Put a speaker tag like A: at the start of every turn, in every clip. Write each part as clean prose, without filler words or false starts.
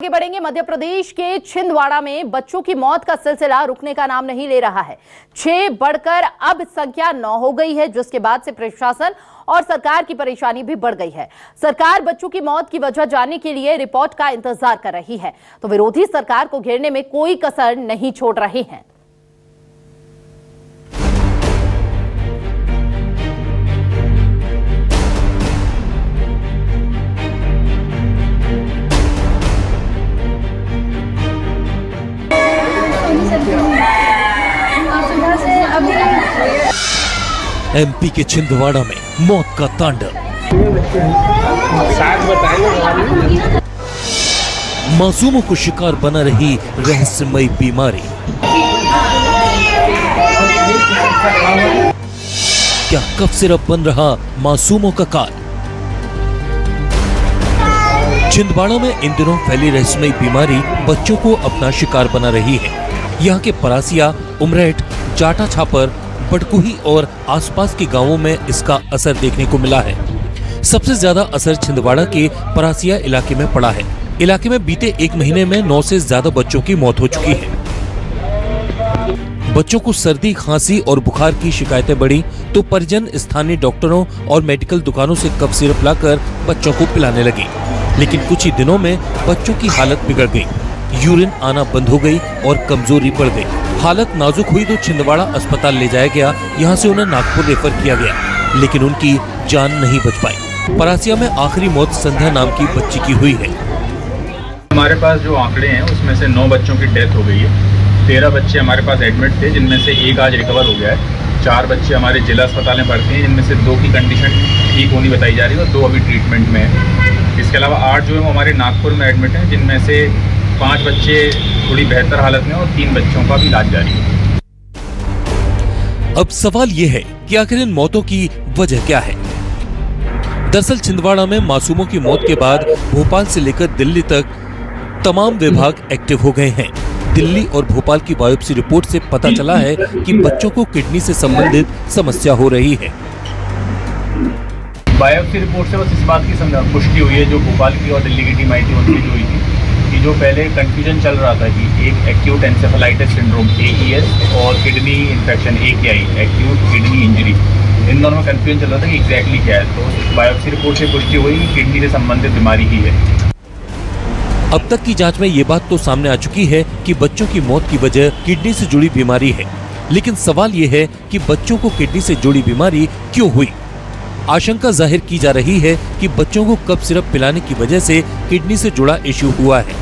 A: आगे बढ़ेंगे। मध्य प्रदेश के छिंदवाड़ा में बच्चों की मौत का सिलसिला रुकने का नाम नहीं ले रहा है। 6 बढ़कर अब संख्या 9 हो गई है, जिसके बाद से प्रशासन और सरकार की परेशानी भी बढ़ गई है। सरकार बच्चों की मौत की वजह जानने के लिए रिपोर्ट का इंतजार कर रही है, तो विरोधी सरकार को घेरने में कोई कसर नहीं छोड़ रहे हैं।
B: एमपी के छिंदवाड़ा में मौत का तांडव। मासूमों को शिकार बना रही रहस्यमयी बीमारी। क्या कफ सिरप बन रहा मासूमों का काल? छिंदवाड़ा में इन दिनों फैली रहस्यमयी बीमारी बच्चों को अपना शिकार बना रही है। यहाँ के परासिया, उमरेठ, जाटा छापर, बटकुही और आसपास के गांवों में इसका असर देखने को मिला है। सबसे ज्यादा असर छिंदवाड़ा के परासिया इलाके में पड़ा है। इलाके में बीते 1 महीने में 9 से ज्यादा बच्चों की मौत हो चुकी है। बच्चों को सर्दी, खांसी और बुखार की शिकायतें बढ़ी तो परिजन स्थानीय डॉक्टरों और मेडिकल दुकानों से कफ सिरप लाकर बच्चों को पिलाने लगे। लेकिन कुछ ही दिनों में बच्चों की हालत बिगड़ गई। यूरिन आना बंद हो गई और कमजोरी बढ़ गई। हालत नाजुक हुई तो छिंदवाड़ा अस्पताल ले जाया गया। यहाँ से उन्हें नागपुर रेफर किया गया, लेकिन उनकी जान नहीं बच पाई। परासिया में आखिरी मौत संध्या नाम की बच्ची की हुई है।
C: हमारे पास जो आंकड़े हैं उसमें से 9 बच्चों की डेथ हो गई है। 13 बच्चे हमारे पास एडमिट थे, जिनमें से 1 आज रिकवर हो गया है। 4 बच्चे हमारे जिला अस्पताल में भर्ती हैं, जिनमें से 2 की कंडीशन ठीक होनी बताई जा रही है और 2 अभी ट्रीटमेंट में है। इसके अलावा 8 जो है वो हमारे नागपुर में एडमिट हैं, जिनमें से 5 बच्चे थोड़ी बेहतर हालत में और 3 बच्चों का भी इलाज जारी है।
B: अब सवाल ये है कि आखिर इन मौतों की वजह क्या है? दरअसल छिंदवाड़ा में मासूमों की मौत के बाद भोपाल से लेकर दिल्ली तक तमाम विभाग एक्टिव हो गए हैं। दिल्ली और भोपाल की बायोप्सी रिपोर्ट से पता चला है कि बच्चों को किडनी से संबंधित समस्या हो रही है।
C: बायोप्सी रिपोर्ट से बस इस बात की पुष्टि हुई है, जो भोपाल की और दिल्ली की टीम आई थी उनकी जो हुई थी, कि जो पहले कंफ्यूजन चल रहा था कि एक एक्यूट एन्सेफेलाइटिस सिंड्रोम AES और kidney infection AKI, acute kidney injury, इन दोनों में कंफ्यूजन चल रहा था कि एग्जैक्टली क्या है। तो बायोप्सी रिपोर्ट से पुष्टि हुई कि किडनी से संबंधित बीमारी ही है।
B: अब तक की जांच में ये बात तो सामने आ चुकी है कि बच्चों की मौत की वजह किडनी से जुड़ी बीमारी है, लेकिन सवाल ये है कि बच्चों को किडनी से जुड़ी बीमारी क्यों हुई? आशंका जाहिर की जा रही है कि बच्चों को कफ सिरप पिलाने की वजह से किडनी से जुड़ा इश्यू हुआ है।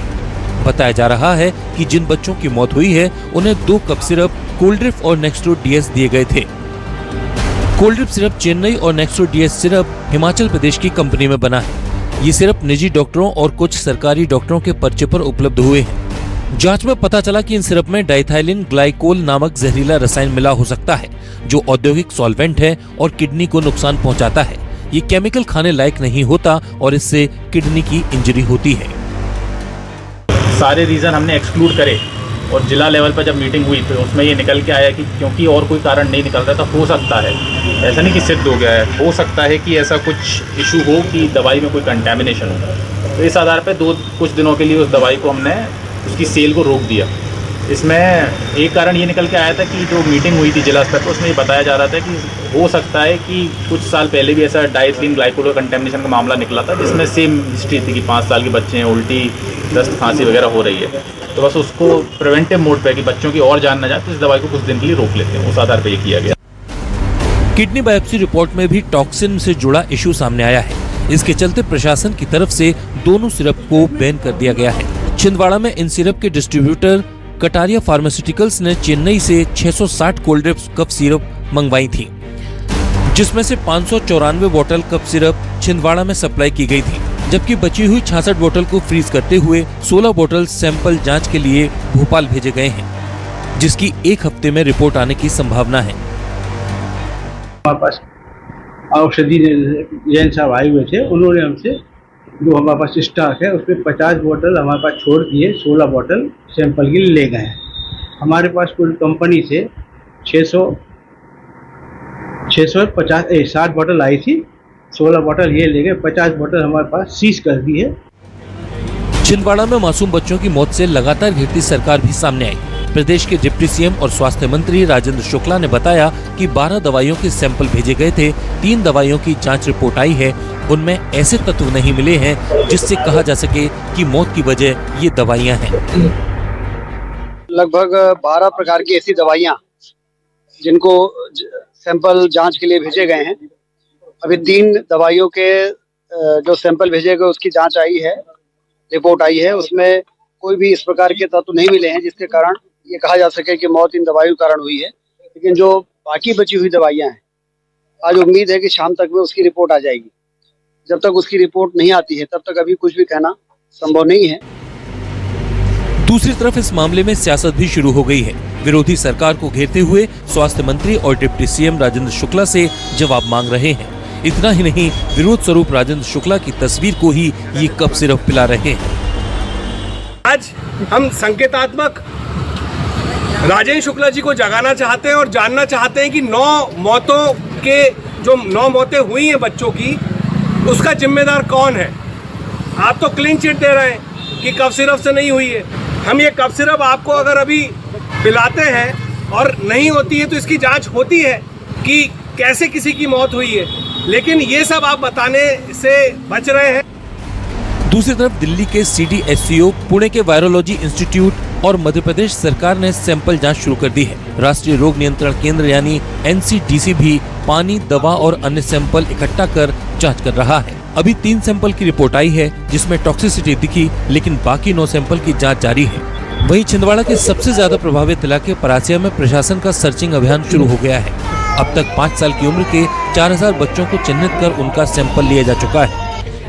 B: बताया जा रहा है कि जिन बच्चों की मौत हुई है उन्हें 2 कफ सिरप कोल्ड्रिप और नेक्स्ट्रो DS दिए गए थे। कोल्ड्रिप सिरप चेन्नई और नेक्स्ट्रो DS सिरप हिमाचल प्रदेश की कंपनी में बना है। ये सिरप निजी डॉक्टरों और कुछ सरकारी डॉक्टरों के पर्चे पर उपलब्ध हुए हैं। जांच में पता चला कि इन सिरप में डाइथाइलिन ग्लाइकोल नामक जहरीला रसायन मिला हो सकता है, जो औद्योगिक सॉल्वेंट है और किडनी को नुकसान पहुंचाता है। ये केमिकल खाने लायक नहीं होता और इससे किडनी की इंजरी होती है।
C: सारे रीज़न हमने एक्सक्लूड करे और जिला लेवल पर जब मीटिंग हुई तो उसमें ये निकल के आया कि क्योंकि और कोई कारण नहीं निकल रहा था, हो सकता है, ऐसा नहीं कि सिद्ध हो गया है, हो सकता है कि ऐसा कुछ इशू हो कि दवाई में कोई कंटैमिनेशन हो। तो इस आधार पर कुछ दिनों के लिए उस दवाई को हमने उसकी सेल को रोक दिया। इसमें एक कारण ये निकल के आया था कि जो मीटिंग हुई थी जिला स्तर पर, उसमें ये बताया जा रहा था कि हो सकता है कि कुछ साल पहले भी ऐसा डाइथिलीन ग्लाइकोल कंटेमिनेशन का मामला निकला था, जिसमें सेम हिस्ट्री थी कि 5 साल के बच्चे हैं, उल्टी, दस्त, खांसी वगैरह हो रही है। तो बस उसको प्रिवेंटिव मोड पे कि बच्चों की और जान न जाए, तो इस दवाई को कुछ दिन के लिए रोक लेते हैं, उस आधार पर ये किया गया।
B: किडनी बायोप्सी रिपोर्ट में भी टॉक्सिन से जुड़ा इशू सामने आया है। इसके चलते प्रशासन की तरफ से दोनों सिरप को बैन कर दिया गया है। छिंदवाड़ा में इन सिरप के डिस्ट्रीब्यूटर कटारिया फार्मास्यूटिकल्स ने चेन्नई से 660 कोल्ड्रिप कफ सिरप मंगवाई थी, जिसमें से 594 बोतल कफ सिरप छिंदवाड़ा में सप्लाई की गई थी, जबकि बची हुई 66 बोतल को फ्रीज करते हुए 16 बोतल सैंपल जांच के लिए भोपाल भेजे गए हैं, जिसकी 1 हफ्ते में रिपोर्ट आने की संभावना है।
D: हमारे पास औषधि जैन साहब आए हुए थे, उन्होंने हमसे जो हमारे पास स्टॉक है उसमें 50 बोतल हमारे पास छोड़ दिए, 16 बोतल सैंपल के लिए ले गए हैं। हमारे पास कुल कंपनी से 60 बोतल आई थी, 16 बोतल ये ले गए, 50 बोतल हमारे पास सीज कर दी है।
B: छिंदवाड़ा में मासूम बच्चों की मौत से लगातार घिरती सरकार भी सामने आई। प्रदेश के डिप्टी सीएम और स्वास्थ्य मंत्री राजेंद्र शुक्ला ने बताया कि 12 दवाइयों के सैंपल भेजे गए थे। 3 दवाइयों की जांच रिपोर्ट आई है, उनमें ऐसे तत्व नहीं मिले हैं जिससे कहा जा सके कि मौत की वजह ये दवाइयां हैं।
E: लगभग 12 प्रकार की ऐसी दवाइयां जिनको सैंपल जांच के लिए भेजे गए हैं। अभी 3 दवाइयों के जो सैंपल भेजे गए उसकी जांच आई है, रिपोर्ट आई है। उसमें कोई भी इस प्रकार के तत्व नहीं मिले हैं जिसके कारण ये कहा जा सके कि मौत इन दवाइयों के कारण हुई है। लेकिन जो बाकी बची हुई दवाइयां हैं, आज उम्मीद है कि शाम तक में उसकी रिपोर्ट आ जाएगी। जब तक उसकी रिपोर्ट नहीं आती है तब तक अभी कुछ भी कहना संभव नहीं है।
B: दूसरी तरफ इस मामले में सियासत भी शुरू हो गई है। विरोधी सरकार को घेरते हुए स्वास्थ्य मंत्री और डिप्टी सीएम राजेंद्र शुक्ला से जवाब मांग रहे हैं। इतना ही नहीं, विरोध स्वरूप राजेंद्र शुक्ला की तस्वीर को ही ये कफ सिरप पिला रहे हैं।
F: आज हम संकेतात्मक राजेंद्र शुक्ला जी को जगाना चाहते हैं और जानना चाहते हैं कि 9 मौतें हुई हैं बच्चों की, उसका जिम्मेदार कौन है। आप तो क्लीन चिट दे रहे हैं कि कफ सिरप से नहीं हुई है। हम ये कफ सिरप आपको अगर अभी पिलाते हैं और नहीं होती है तो इसकी जांच होती है कि कैसे किसी की मौत हुई है, लेकिन ये सब आप बताने से बच रहे हैं।
B: दूसरी तरफ दिल्ली के CDSCO, पुणे के वायरोलॉजी इंस्टीट्यूट और मध्य प्रदेश सरकार ने सैंपल जांच शुरू कर दी है। राष्ट्रीय रोग नियंत्रण केंद्र यानी NCDC भी पानी, दवा और अन्य सैंपल इकट्ठा कर जांच कर रहा है। अभी 3 सैंपल की रिपोर्ट आई है जिसमें टॉक्सिसिटी दिखी, लेकिन बाकी 9 सैंपल की जांच जारी है। वहीं छिंदवाड़ा के सबसे ज्यादा प्रभावित इलाके परासिया में प्रशासन का सर्चिंग अभियान शुरू हो गया है। अब तक 5 साल की उम्र के 4000 बच्चों को चिन्हित कर उनका सैंपल लिया जा चुका है।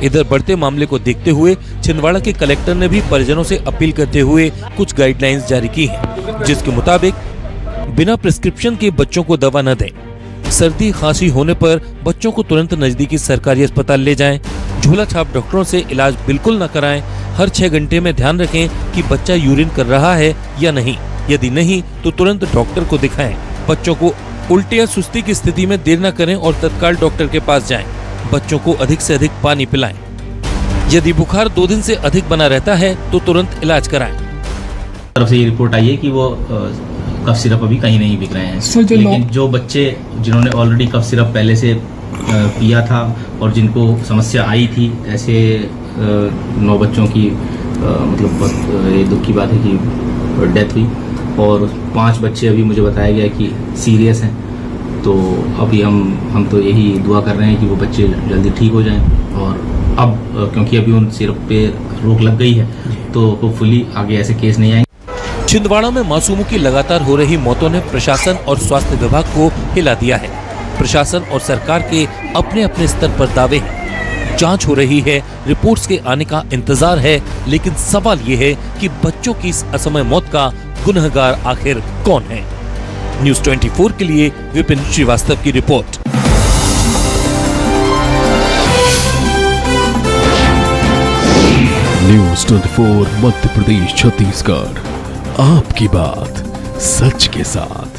B: इधर बढ़ते मामले को देखते हुए छिंदवाड़ा के कलेक्टर ने भी परिजनों से अपील करते हुए कुछ गाइडलाइंस जारी की है, जिसके मुताबिक बिना प्रिस्क्रिप्शन के बच्चों को दवा न दें। सर्दी खांसी होने पर बच्चों को तुरंत नजदीकी सरकारी अस्पताल ले जाएं। झोला छाप डॉक्टरों से इलाज बिल्कुल न कराएं। हर 6 घंटे में ध्यान रखें कि बच्चा यूरिन कर रहा है या नहीं। यदि नहीं तो तुरंत डॉक्टर को दिखाएं। बच्चों को उल्टी या सुस्ती की स्थिति में देर न करें और तत्काल डॉक्टर के पास जाएं। बच्चों को अधिक से अधिक पानी पिलाएं। यदि बुखार 2 दिन से अधिक बना रहता है तो तुरंत इलाज कराएं।
G: तरफ से ये रिपोर्ट आई है कि वो कफ सिरप अभी कहीं नहीं बिक रहे हैं, लेकिन जो बच्चे जिन्होंने ऑलरेडी कफ सिरप पहले से पिया था और जिनको समस्या आई थी, ऐसे 9 बच्चों की मतलब बहुत ये दुख की बात है कि डेथ हुई और 5 बच्चे अभी मुझे बताया गया कि सीरियस हैं। तो अभी हम तो यही दुआ कर रहे हैं कि वो बच्चे जल्दी ठीक हो जाएं और अब क्योंकि अभी उन सिरप पे रोक लग गई है तो होपफुली आगे ऐसे केस नहीं आएंगे।
B: छिंदवाड़ा में मासूमों की लगातार हो रही मौतों ने प्रशासन और स्वास्थ्य विभाग को हिला दिया है। प्रशासन और सरकार के अपने अपने स्तर पर दावे हैं। जांच हो रही है, रिपोर्ट्स के आने का इंतजार है, लेकिन सवाल ये है कि बच्चों की इस असमय मौत का गुनहगार आखिर कौन है। न्यूज़ 24 के लिए विपिन श्रीवास्तव की रिपोर्ट।
H: न्यूज़ 24 मध्य प्रदेश छत्तीसगढ़, आपकी बात सच के साथ।